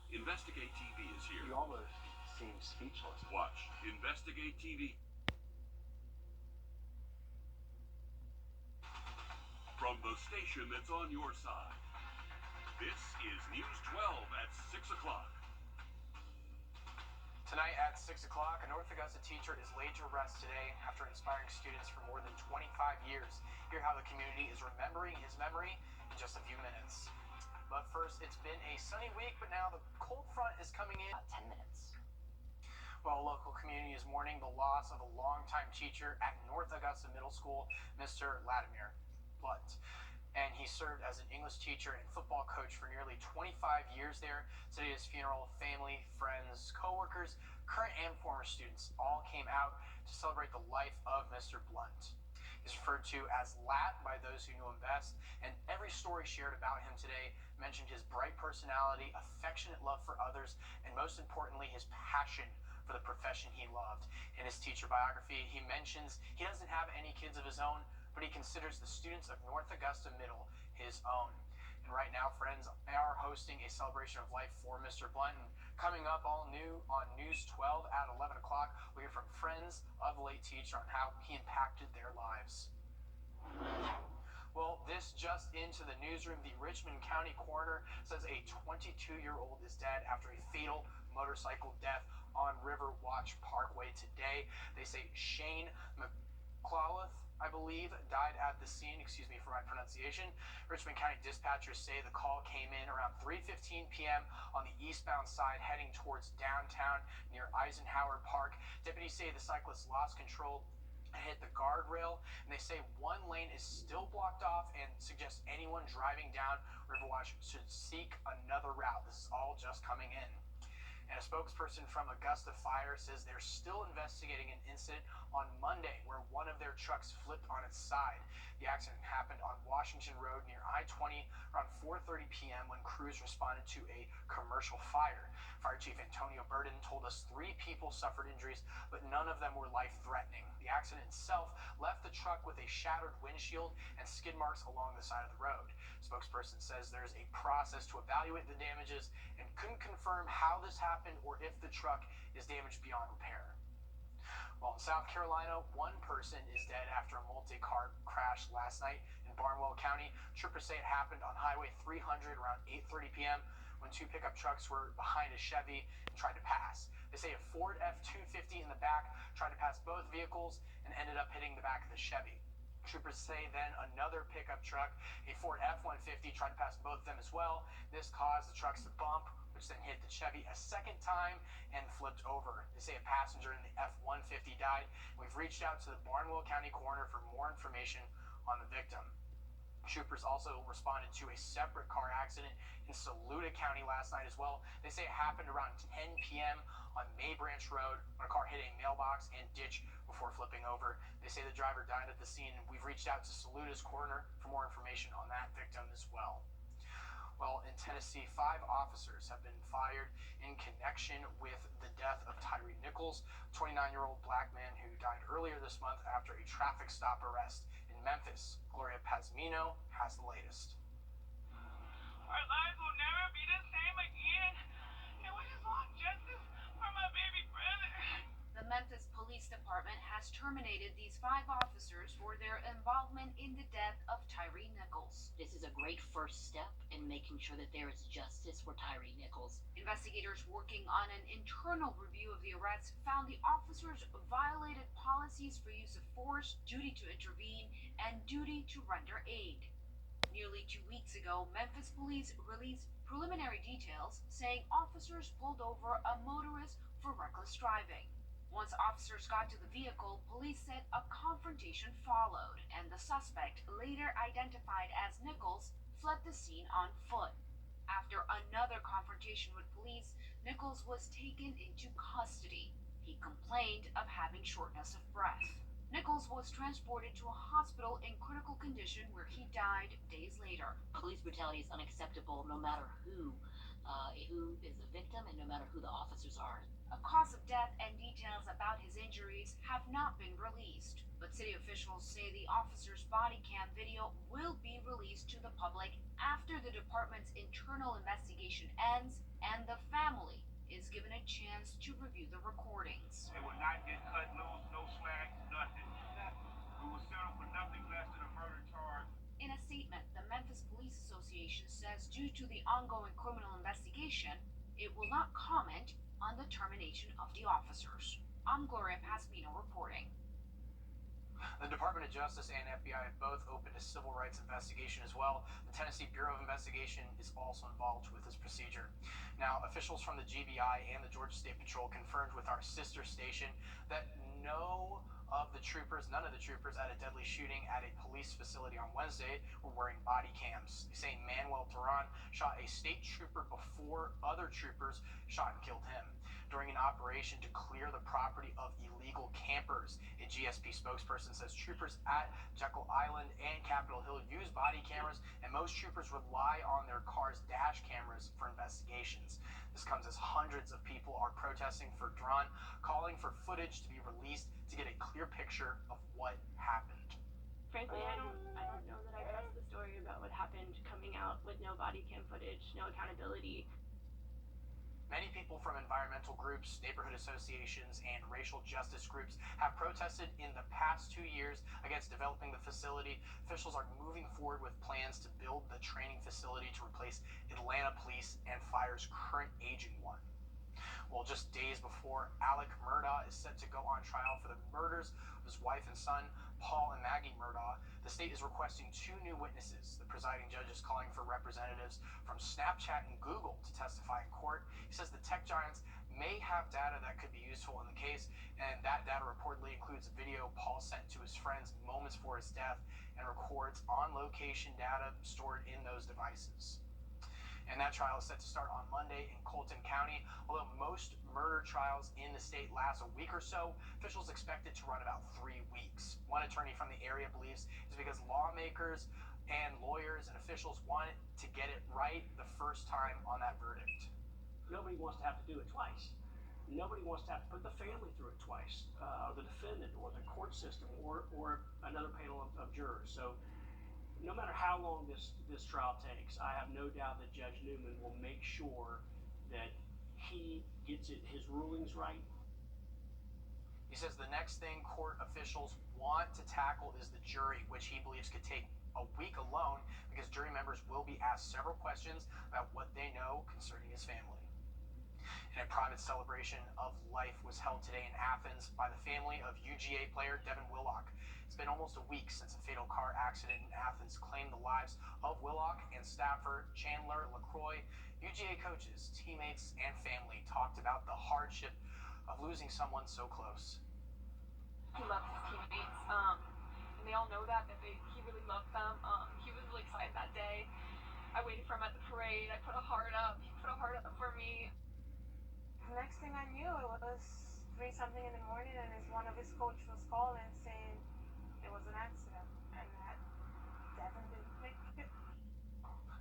Investigate TV is here. You almost seem speechless. Watch Investigate TV. From the station that's on your side. This is News 12 at 6 o'clock. Tonight at 6 o'clock, a North Augusta teacher is laid to rest today after inspiring students for more than 25 years. Hear how the community is remembering his memory in just a few minutes. But first, it's been a sunny week, but now the cold front is coming in. 10 minutes. Well, local community is mourning the loss of a longtime teacher at North Augusta Middle School, Mr. Wrdw. And he served as an English teacher and football coach for nearly 25 years there. Today, his funeral, family, friends, co-workers, current and former students all came out to celebrate the life of Mr. Blunt. He's referred to as Lat by those who knew him best, and every story shared about him today mentioned his bright personality, affectionate love for others, and most importantly, his passion for the profession he loved. In his teacher biography, he mentions he doesn't have any kids of his own, but he considers the students of North Augusta Middle his own. And right now, friends, they are hosting a celebration of life for Mr. Blunt. And coming up all new on News 12 at 11 o'clock, we'll hear from friends of the late teacher on how he impacted their lives. Well, this just into the newsroom. The Richmond County coroner says a 22-year-old is dead after a fatal motorcycle death on River Watch Parkway today. They say Shane McClawleth, I believe, died at the scene. Excuse me for my pronunciation. Richmond County dispatchers say the call came in around 3:15 p.m. on the eastbound side heading towards downtown near Eisenhower Park. Deputies say the cyclist lost control and hit the guardrail, and they say one lane is still blocked off and suggest anyone driving down Riverwatch should seek another route. This is all just coming in. And a spokesperson from Augusta Fire says they're still investigating an incident on Monday where one of their trucks flipped on its side. The accident happened on Washington Road near I-20 around 4:30 p.m. when crews responded to a commercial fire. Fire Chief Antonio Burden told us 3 people suffered injuries, but none of them were life-threatening. The accident itself left the truck with a shattered windshield and skid marks along the side of the road. Spokesperson says there's a process to evaluate the damages and couldn't confirm how this happened or if the truck is damaged beyond repair. Well, in South Carolina, one person is dead after a multi-car crash last night in Barnwell County. Troopers say it happened on Highway 300 around 8:30 p.m. when 2 pickup trucks were behind a Chevy and tried to pass. They say a Ford F-250 in the back tried to pass both vehicles and ended up hitting the back of the Chevy. Troopers say then another pickup truck, a Ford F-150, tried to pass both of them as well. This caused the trucks to bump, which then hit the Chevy a second time and flipped over. They say a passenger in the F-150 died. We've reached out to the Barnwell County coroner for more information on the victim. Troopers also responded to a separate car accident in Saluda County last night as well. They say it happened around 10 p.m. on May Branch Road when a car hit a mailbox and ditch before flipping over. They say the driver died at the scene, and we've reached out to Saluda's coroner for more information on that victim as well. Well, in Tennessee, 5 officers have been fired in connection with the death of Tyree Nichols, a 29-year-old black man who died earlier this month after a traffic stop arrest in Memphis. Gloria Pazmino has the latest. Our lives will never be the same again, and we just want justice for my baby brother. The Memphis Police Department has terminated these 5 officers for their involvement in the death of Tyree Nichols. This is a great first step in making sure that there is justice for Tyree Nichols. Investigators working on an internal review of the arrest found the officers violated policies for use of force, duty to intervene, and duty to render aid. Nearly 2 weeks ago, Memphis police released preliminary details saying officers pulled over a motorist for reckless driving. Once officers got to the vehicle, police said a confrontation followed, and the suspect, later identified as Nichols, fled the scene on foot. After another confrontation with police, Nichols was taken into custody. He complained of having shortness of breath. Nichols was transported to a hospital in critical condition where he died days later. Police brutality is unacceptable no matter who is the victim and no matter who the officers are. A cause of death and details about his injuries have not been released, but city officials say the officer's body cam video will be released to the public after the department's internal investigation ends and the family chance to review the recordings. They would not get cut loose, no smack, nothing. We will settle for nothing less than a murder charge. In a statement, the Memphis Police Association says due to the ongoing criminal investigation, it will not comment on the termination of the officers. I'm Gloria Pasmino reporting. The Department of Justice and FBI have both opened a civil rights investigation as well. The Tennessee Bureau of Investigation is also involved with this procedure. Now, officials from the GBI and the Georgia State Patrol confirmed with our sister station that none of the troopers at a deadly shooting at a police facility on Wednesday were wearing body cams. They say Manuel Duran shot a state trooper before other troopers shot and killed him during an operation to clear the property of illegal campers. A GSP spokesperson says troopers at Jekyll Island and Capitol Hill use body cameras, and most troopers rely on their cars' dash cameras for investigations. This comes as hundreds of people are protesting for Duran, calling for footage to be released to get a clear picture of what happened. Frankly, I don't know that I trust the story about what happened coming out with no body cam footage, no accountability. Many people from environmental groups, neighborhood associations, and racial justice groups have protested in the past 2 years against developing the facility. Officials are moving forward with plans to build the training facility to replace Atlanta Police and Fire's current aging one. Well, just days before Alec Murdaugh is set to go on trial for the murders of his wife and son, Paul and Maggie Murdaugh, the state is requesting 2 new witnesses. The presiding judge is calling for representatives from Snapchat and Google to testify in court. He says the tech giants may have data that could be useful in the case, and that data reportedly includes a video Paul sent to his friends moments before his death and records on-location data stored in those devices. And that trial is set to start on Monday in Colton County. Although most murder trials in the state last a week or so, officials expect it to run about 3 weeks. One attorney from the area believes it's because lawmakers and lawyers and officials want to get it right the first time on that verdict. Nobody wants to have to do it twice. Nobody wants to have to put the family through it twice, or the defendant, or the court system, or another panel of jurors. So no matter how long this trial takes, I have no doubt that Judge Newman will make sure that he gets his rulings right. He says the next thing court officials want to tackle is the jury, which he believes could take a week alone because jury members will be asked several questions about what they know concerning his family. And a private celebration of life was held today in Athens by the family of UGA player Devin Willock. It's been almost a week since a fatal car accident in Athens claimed the lives of Willock and staffer Chandler LaCroix. UGA coaches, teammates, and family talked about the hardship of losing someone so close. He loves his teammates, and they all know that he really loved them. He was really excited that day. I waited for him at the parade. I put a heart up. He put a heart up for me. The next thing I knew, it was 3-something in the morning, and one of his coach was calling saying it was an accident, and that Devin didn't make it.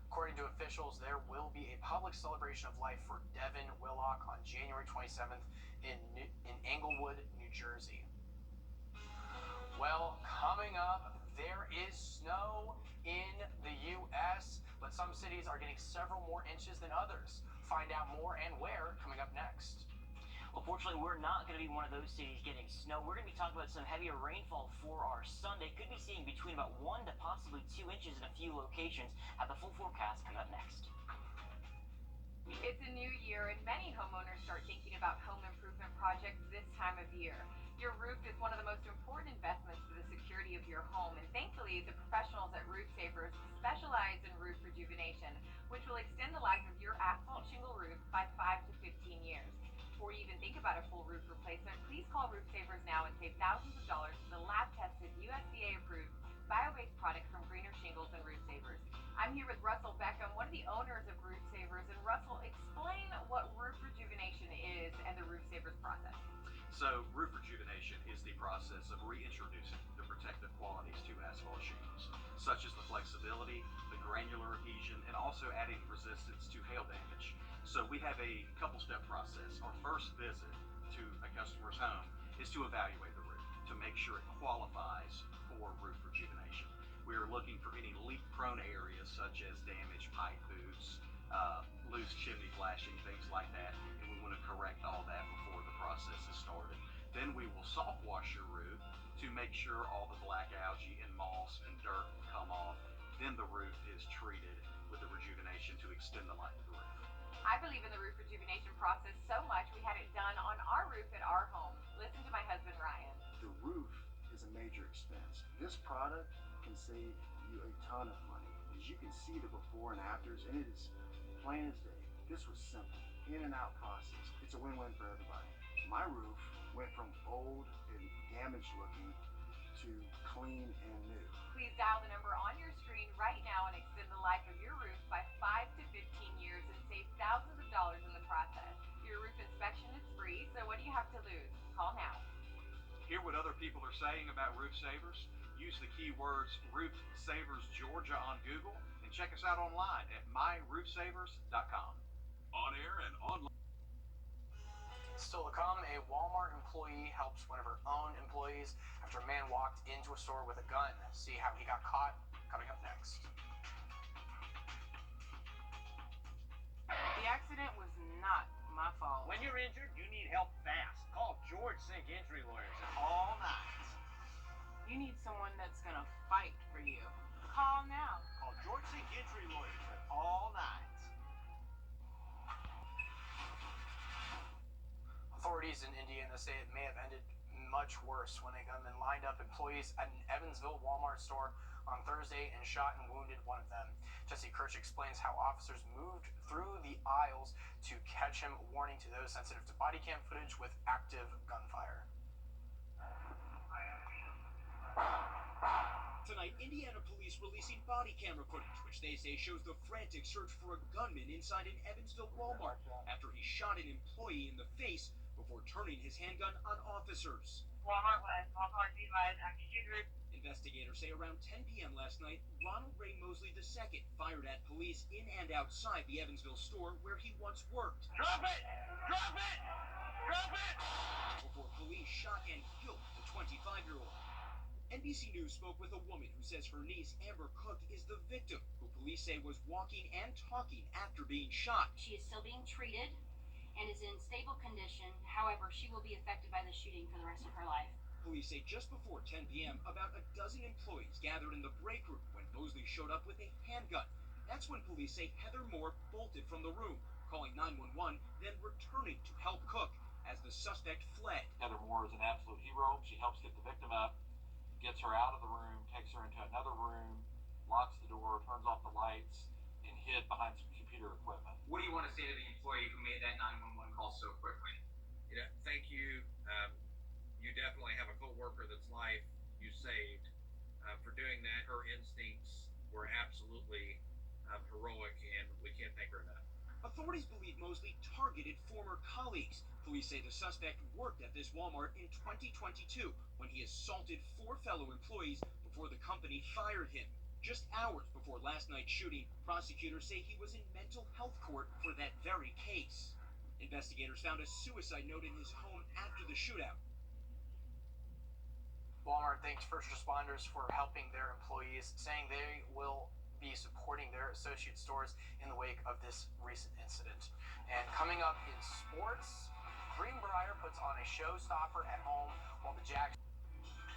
According to officials, there will be a public celebration of life for Devin Willock on January 27th in Englewood, New Jersey. Well, coming up, there is snow in the U.S., but some cities are getting several more inches than others. Find out more and where coming up next. Well, fortunately, we're not going to be one of those cities getting snow. We're going to be talking about some heavier rainfall for our Sunday. Could be seeing between about 1 to possibly 2 inches in a few locations. Have the full forecast coming up next. It's a new year, and many homeowners start thinking about home improvement projects this time of year. Your roof is one of the most important investments for the security of your home, and thankfully, the professionals at Roof Savers specialize in roof rejuvenation, which will extend the life of your asphalt shingle roof by 5 to 15 years. Before you even think about a full roof replacement, please call Roof Savers now and save thousands of dollars with the lab-tested, USDA-approved, bio-based product from Greener Shingles and Roof Savers. I'm here with Russell Beckham, one of the owners of Roof Savers, and Russell, explain what roof rejuvenation is and the Roof Savers process. So, roof rejuvenation is the process of reintroducing the protective qualities to asphalt shingles, such as the flexibility, the granular adhesion, and also adding resistance to hail damage. So we have a couple-step process. Our first visit to a customer's home is to evaluate the roof to make sure it qualifies for roof rejuvenation. We are looking for any leak-prone areas such as damaged pipe boots, loose chimney flashing, things like that, and we want to correct all that Then we will soft wash your roof to make sure all the black algae and moss and dirt come off. Then the roof is treated with the rejuvenation to extend the life of the roof. I believe in the roof rejuvenation process so much we had it done on our roof at our home. Listen to my husband Ryan. The roof is a major expense. This product can save you a ton of money. As you can see the before and afters, and it is plain as day. This was simple. In and out process. It's a win-win for everybody. My roof went from old and damaged looking to clean and new. Please dial the number on your screen right now and extend the life of your roof by 5 to 15 years and save thousands of dollars in the process. Your roof inspection is free, so what do you have to lose? Call now. Hear what other people are saying about roof savers? Use the keywords Roof Savers Georgia on Google and check us out online at myroofsavers.com. On air and online. Still to come, a Walmart employee helps one of her own employees after a man walked into a store with a gun. See how he got caught? Coming up next. The accident was not my fault. When you're injured, you need help fast. Call George Sink Injury Lawyers all night. You need someone that's gonna fight for you. Call now. Call George Sink Injury Lawyers all night. Authorities in Indiana say it may have ended much worse when a gunman lined up employees at an Evansville Walmart store on Thursday and shot and wounded one of them. Jesse Kirsch explains how officers moved through the aisles to catch him, warning to those sensitive to body cam footage with active gunfire. Tonight, Indiana police releasing body camera footage, which they say shows the frantic search for a gunman inside an Evansville Walmart after he shot an employee in the face before turning his handgun on officers. Walmart was be by an active shooter. Investigators say around 10 p.m. last night, Ronald Ray Mosley II fired at police in and outside the Evansville store where he once worked. Drop it! Drop it! Drop it! Before police shot and killed the 25-year-old. NBC News spoke with a woman who says her niece, Amber Cook, is the victim, who police say was walking and talking after being shot. She is still being treated and is in stable condition. However, she will be affected by the shooting for the rest of her life. Police say just before 10 p.m., about a dozen employees gathered in the break room when Mosley showed up with a handgun. That's when police say Heather Moore bolted from the room, calling 911, then returning to help Cook as the suspect fled. Heather Moore is an absolute hero. She helps get the victim up, gets her out of the room, takes her into another room, locks the door, turns off the lights, and hid behind some computer equipment. What do you want to say to the employee who made that 911 call so quickly? Thank you. You definitely have a co-worker that's life you saved. For doing that, her instincts were absolutely heroic, and we can't thank her enough. Authorities believe Mosley targeted former colleagues. Police say the suspect worked at this Walmart in 2022 when he assaulted 4 fellow employees before the company fired him. Just hours before last night's shooting, prosecutors say he was in mental health court for that very case. Investigators found a suicide note in his home after the shootout. Walmart thanks first responders for helping their employees, saying they will be supporting their associate stores in the wake of this recent incident. And coming up in sports, Greenbrier puts on a showstopper at home while the Jacks.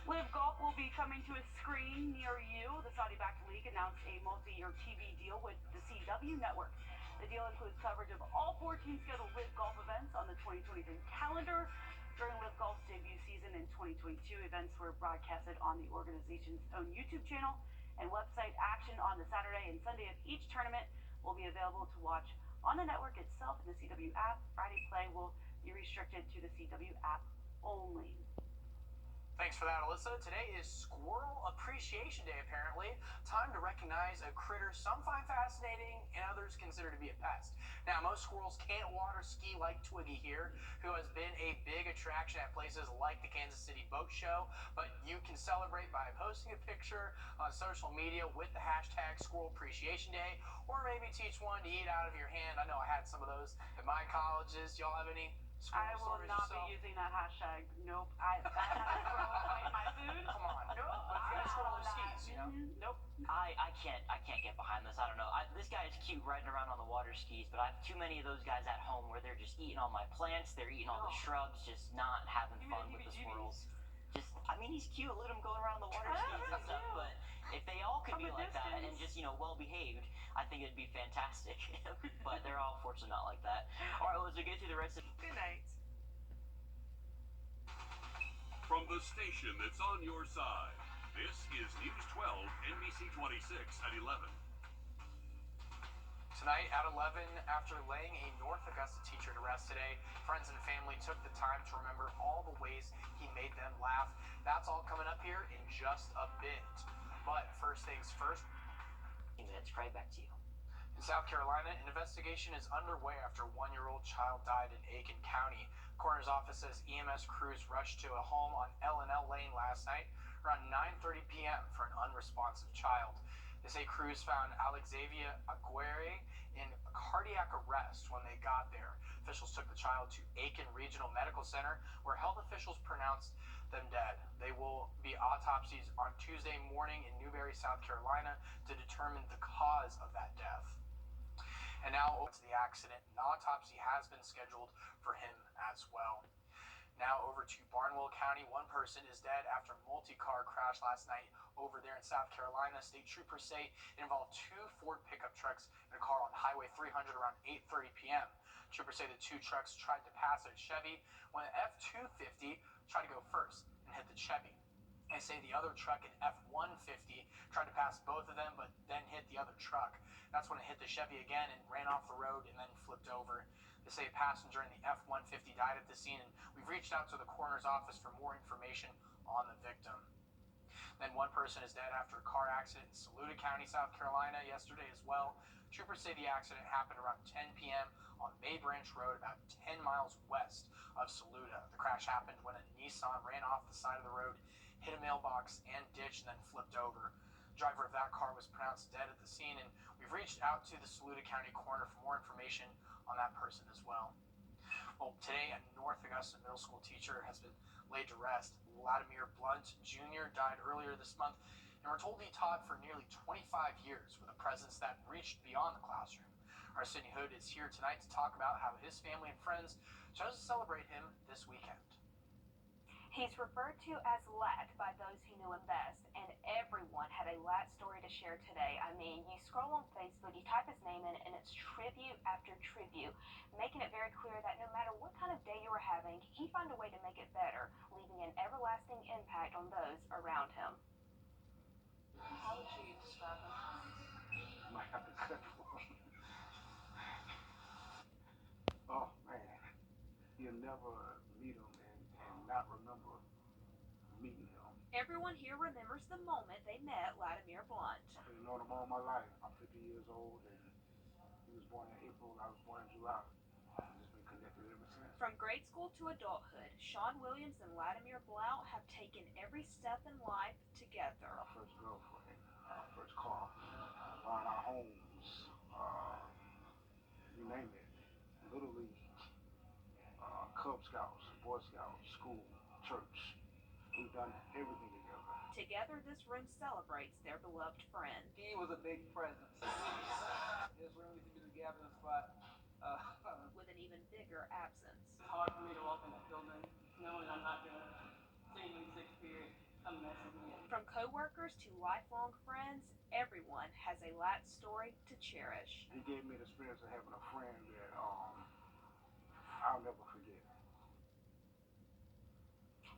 Live Golf will be coming to a screen near you. The Saudi-backed league announced a multi-year TV deal with the CW network. The deal includes coverage of all 14 scheduled Live Golf events on the 2023 calendar. During Live Golf's debut season in 2022, events were broadcasted on the organization's own YouTube channel and website. Action on the Saturday and Sunday of each tournament will be available to watch on the network itself and the CW app. Friday play will be restricted to the CW app only. Thanks for that, Alyssa. Today is Squirrel Appreciation Day, apparently. Time to recognize a critter some find fascinating and others consider to be a pest. Now, most squirrels can't water ski like Twiggy here, who has been a big attraction at places like the Kansas City Boat Show. But you can celebrate by posting a picture on social media with the hashtag Squirrel Appreciation Day, or maybe teach one to eat out of your hand. I know I had some of those at my colleges. Y'all have any I will not be using that hashtag. Nope. I had a squirrel eat my food. Come on. Nope. But if you guys scroll those that. skis, you know? Nope. I can't get behind this. I don't know. This guy is cute riding around on the water skis, but I have too many of those guys at home where they're just eating all my plants, they're eating all the shrubs, just not having fun with the squirrels. I mean, he's cute. Look at him going around the water skis and stuff, but if they all could be like that and just, well behaved, I think it'd be fantastic. But they're all fortunately not like that. All right, well, as we get through the rest of Good night. From the station that's on your side, this is News 12, NBC 26 at 11. Tonight at 11, after laying a North Augusta teacher to rest today, friends and family took the time to remember all the ways he made them laugh. That's all coming up here in just a bit. But first things first. minutes. Craig, back to you. In South Carolina, an investigation is underway after a 1-year-old child died in Aiken County. Coroner's office says EMS crews rushed to a home on L&L Lane last night around 9:30 p.m. for an unresponsive child. They say crews found Alexavia Aguirre in cardiac arrest when they got there. Officials took the child to Aiken Regional Medical Center, where health officials pronounced them dead. They will be autopsies on Tuesday morning in Newberry, South Carolina, to determine the cause of that death. And now over to the accident. An autopsy has been scheduled for him as well. Now over to Barnwell County. One person is dead after a multi-car crash last night over there in South Carolina. State troopers say it involved 2 Ford pickup trucks and a car on Highway 300 around 8:30 p.m. Troopers say the 2 trucks tried to pass a Chevy when the F-250 tried to go first and hit the Chevy. They say the other truck, an F-150, tried to pass both of them but then hit the other truck. That's when it hit the Chevy again and ran off the road and then flipped over. They say a passenger in the F-150 died at the scene, and we've reached out to the coroner's office for more information on the victim. Then one person is dead after a car accident in Saluda County, South Carolina yesterday as well. Troopers say the accident happened around 10 p.m. on Bay Branch Road, about 10 miles west of Saluda. The crash happened when a Nissan ran off the side of the road, hit a mailbox and ditch, and then flipped over. The driver of that car was pronounced dead at the scene, and we've reached out to the Saluda County coroner for more information on that person as well. Well, today a North Augusta middle school teacher has been laid to rest. Vladimir Blunt Jr. died earlier this month, and we're told he taught for nearly 25 years with a presence that reached beyond the classroom. Our Sydney Hood is here tonight to talk about how his family and friends chose to celebrate him this weekend. He's referred to as Lat by those who knew him best, and everyone had a Lat story to share today. I mean, you scroll on Facebook, you type his name in, and it's tribute after tribute, making it very clear that no matter what kind of day you were having, he found a way to make it better, leaving an everlasting impact on those around him. How would you describe him? Might have to cut for him. Oh, man. You'll never meet him and not remember meeting him. Everyone here remembers the moment they met Vladimir Blunt. I've been knowing him all my life. I'm 50 years old, and he was born in April, and I was born in July. I've just been connected ever since. From grade school to adulthood, Sean Williams and Vladimir Blount have taken every step in life together. Our first girlfriend, our first car, buying our homes, you name it, Little League, Cub Scouts, Boy Scouts, school, church. We've done everything together. Together, this room celebrates their beloved friend. He was a big presence. His room used to be the gathering spot. With an even bigger absence. It's hard for me to walk in that building knowing I'm not going to see him in 6th period. I'm messing with him. From co-workers to lifelong friends, everyone has a Lat story to cherish. He gave me the experience of having a friend that I'll never forget.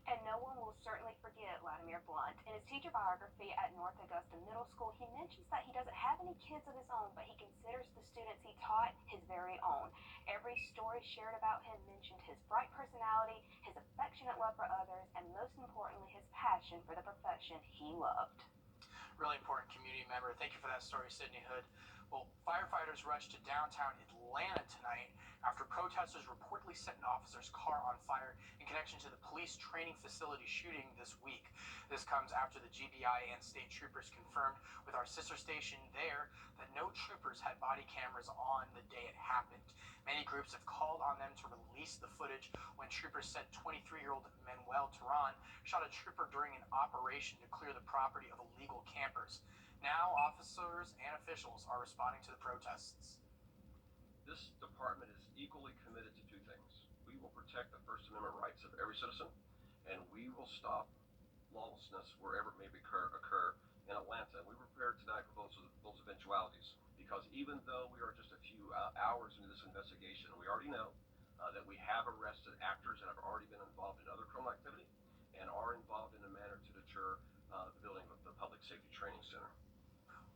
And no one will certainly forget Vladimir Blunt. In his teacher biography at North Augusta Middle School, he mentions that he doesn't have any kids of his own, but he considers the students he taught his very own. Every story shared about him mentioned his bright personality, his affectionate love for others, and most importantly, his passion for the profession he loved. Really important community member. Thank you for that story, Sydney Hood. Well, firefighters rushed to downtown Atlanta tonight after protesters reportedly set an officer's car on fire in connection to the police training facility shooting this week. This comes after the GBI and state troopers confirmed with our sister station there that no troopers had body cameras on the day it happened. Many groups have called on them to release released the footage when troopers said 23-year-old Manuel Turan shot a trooper during an operation to clear the property of illegal campers. Now, officers and officials are responding to the protests. This department is equally committed to two things. We will protect the First Amendment rights of every citizen, and we will stop lawlessness wherever it may occur in Atlanta. We were prepared tonight for those eventualities, because even though we are just a few hours into this investigation, we already know that we have arrested actors that have already been involved in other criminal activity and are involved in a manner to deter the building of the Public Safety Training Center.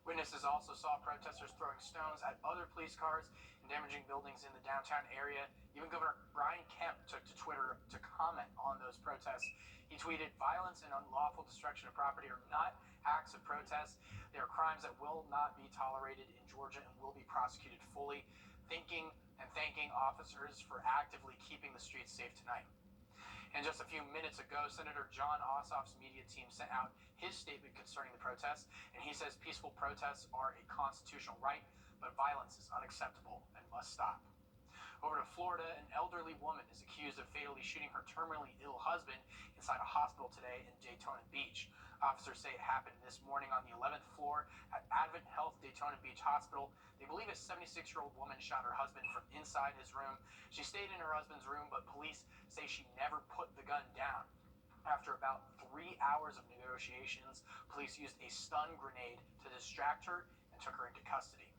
Witnesses also saw protesters throwing stones at other police cars and damaging buildings in the downtown area. Even Governor Brian Kemp took to Twitter to comment on those protests. He tweeted, "Violence and unlawful destruction of property are not acts of protest. They are crimes that will not be tolerated in Georgia and will be prosecuted fully. Thanking officers for actively keeping the streets safe tonight." And just a few minutes ago, Senator John Ossoff's media team sent out his statement concerning the protests, and he says peaceful protests are a constitutional right, but violence is unacceptable and must stop. Over to Florida, an elderly woman is accused of fatally shooting her terminally ill husband inside a hospital today in Daytona Beach. Officers say it happened this morning on the 11th floor at Advent Health Daytona Beach Hospital. They believe a 76-year-old woman shot her husband from inside his room. She stayed in her husband's room, but police say she never put the gun down. After about 3 hours of negotiations, police used a stun grenade to distract her and took her into custody.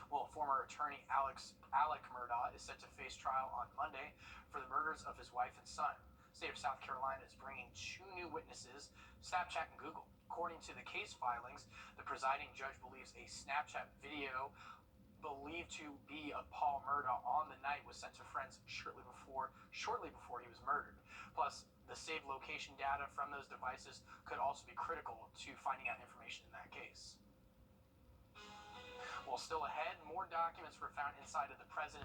Well, former attorney Alec Murdaugh is set to face trial on Monday for the murders of his wife and son. The state of South Carolina is bringing 2 new witnesses, Snapchat and Google. According to the case filings, the presiding judge believes a Snapchat video believed to be of Paul Murdaugh on the night was sent to friends shortly before he was murdered. Plus, the saved location data from those devices could also be critical to finding out information in that case. Well, still ahead, more documents were found inside of the president's